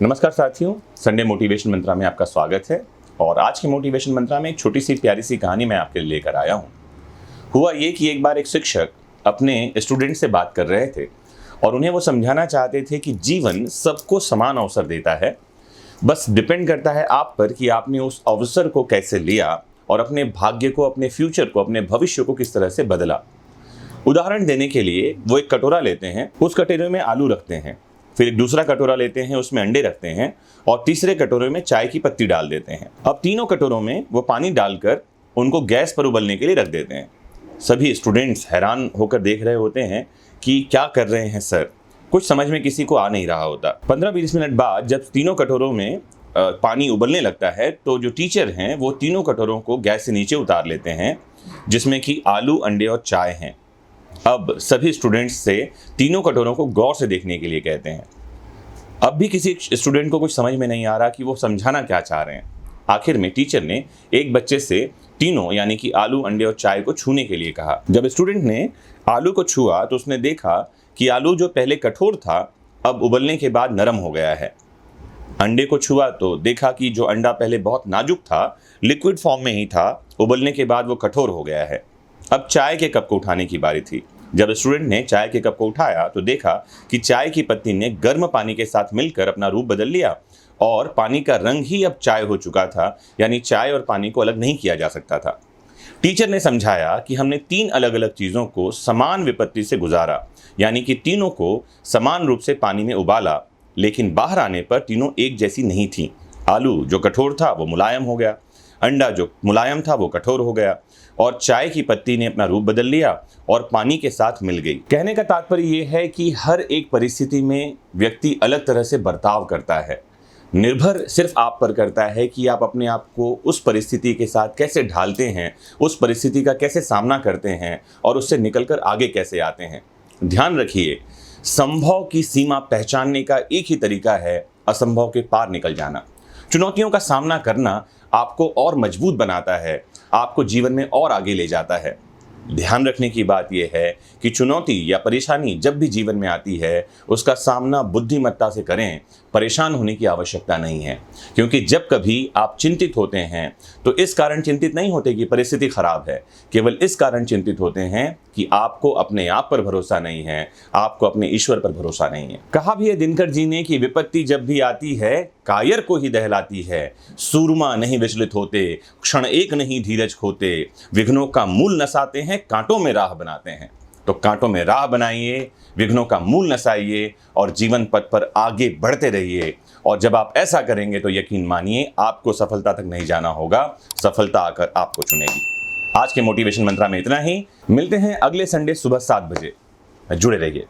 नमस्कार साथियों, Sunday motivation मंत्रा में आपका स्वागत है। और आज के मोटिवेशन मंत्रा में एक छोटी सी प्यारी सी कहानी मैं आपके लिए लेकर आया हूँ। हुआ ये कि एक बार एक शिक्षक अपने स्टूडेंट से बात कर रहे थे और उन्हें वो समझाना चाहते थे कि जीवन सबको समान अवसर देता है, बस डिपेंड करता है आप पर कि आपने उस अवसर को कैसे लिया और अपने भाग्य को, अपने फ्यूचर को, अपने भविष्य को किस तरह से बदला। उदाहरण देने के लिए वो एक कटोरा लेते हैं, उस कटोरे में आलू रखते हैं, फिर एक दूसरा कटोरा लेते हैं, उसमें अंडे रखते हैं और तीसरे कटोरे में चाय की पत्ती डाल देते हैं। अब तीनों कटोरों में वो पानी डालकर उनको गैस पर उबलने के लिए रख देते हैं। सभी स्टूडेंट्स हैरान होकर देख रहे होते हैं कि क्या कर रहे हैं सर, कुछ समझ में किसी को आ नहीं रहा होता। 15-20 मिनट बाद जब तीनों कटोरों में पानी उबलने लगता है तो जो टीचर हैं वो तीनों कटोरों को गैस से नीचे उतार लेते हैं, जिसमें कि आलू, अंडे और चाय हैं। अब सभी स्टूडेंट्स से तीनों कटोरों को गौर से देखने के लिए कहते हैं। अब भी किसी स्टूडेंट को कुछ समझ में नहीं आ रहा कि वो समझाना क्या चाह रहे हैं। आखिर में टीचर ने एक बच्चे से तीनों यानी कि आलू, अंडे और चाय को छूने के लिए कहा। जब स्टूडेंट ने आलू को छुआ तो उसने देखा कि आलू जो पहले कठोर था अब उबलने के बाद नरम हो गया है। अंडे को छुआ तो देखा कि जो अंडा पहले बहुत नाजुक था, लिक्विड फॉर्म में ही था, उबलने के बाद वो कठोर हो गया है। अब चाय के कप को उठाने की बारी थी। जब स्टूडेंट ने चाय के कप को उठाया तो देखा कि चाय की पत्ती ने गर्म पानी के साथ मिलकर अपना रूप बदल लिया और पानी का रंग ही अब चाय हो चुका था, यानी चाय और पानी को अलग नहीं किया जा सकता था। टीचर ने समझाया कि हमने 3 अलग अलग चीज़ों को समान विपत्ति से गुजारा, यानी कि तीनों को समान रूप से पानी में उबाला, लेकिन बाहर आने पर तीनों एक जैसी नहीं थी। आलू जो कठोर था वो मुलायम हो गया, अंडा जो मुलायम था वो कठोर हो गया और चाय की पत्ती ने अपना रूप बदल लिया और पानी के साथ मिल गई। कहने का तात्पर्य यह है कि हर एक परिस्थिति में व्यक्ति अलग तरह से बर्ताव करता है। निर्भर सिर्फ आप पर करता है कि आप अपने आप को उस परिस्थिति के साथ कैसे ढालते हैं, उस परिस्थिति का कैसे सामना करते हैं और उससे निकलकर आगे कैसे आते हैं। ध्यान रखिए, संभव की सीमा पहचानने का एक ही तरीका है, असंभव के पार निकल जाना। चुनौतियों का सामना करना आपको और मजबूत बनाता है, आपको जीवन में और आगे ले जाता है। ध्यान रखने की बात यह है कि चुनौती या परेशानी जब भी जीवन में आती है उसका सामना बुद्धिमत्ता से करें, परेशान होने की आवश्यकता नहीं है। क्योंकि जब कभी आप चिंतित होते हैं तो इस कारण चिंतित नहीं होते कि परिस्थिति खराब है, केवल इस कारण चिंतित होते हैं कि आपको अपने आप पर भरोसा नहीं है, आपको अपने ईश्वर पर भरोसा नहीं है। कहा भी है दिनकर जी ने कि विपत्ति जब भी आती है कायर को ही दहलाती है, सूरमा नहीं विचलित होते, क्षण एक नहीं धीरज खोते, विघ्नों का मूल नसाते हैं, कांटों में राह बनाते हैं। तो कांटों में राह बनाइए, विघ्नों का मूल नसाइए और जीवन पथ पर आगे बढ़ते रहिए। और जब आप ऐसा करेंगे तो यकीन मानिए आपको सफलता तक नहीं जाना होगा, सफलता आकर आपको चुनेगी। आज के मोटिवेशन मंत्रा में इतना ही। मिलते हैं अगले संडे सुबह 7 बजे। जुड़े रहिए।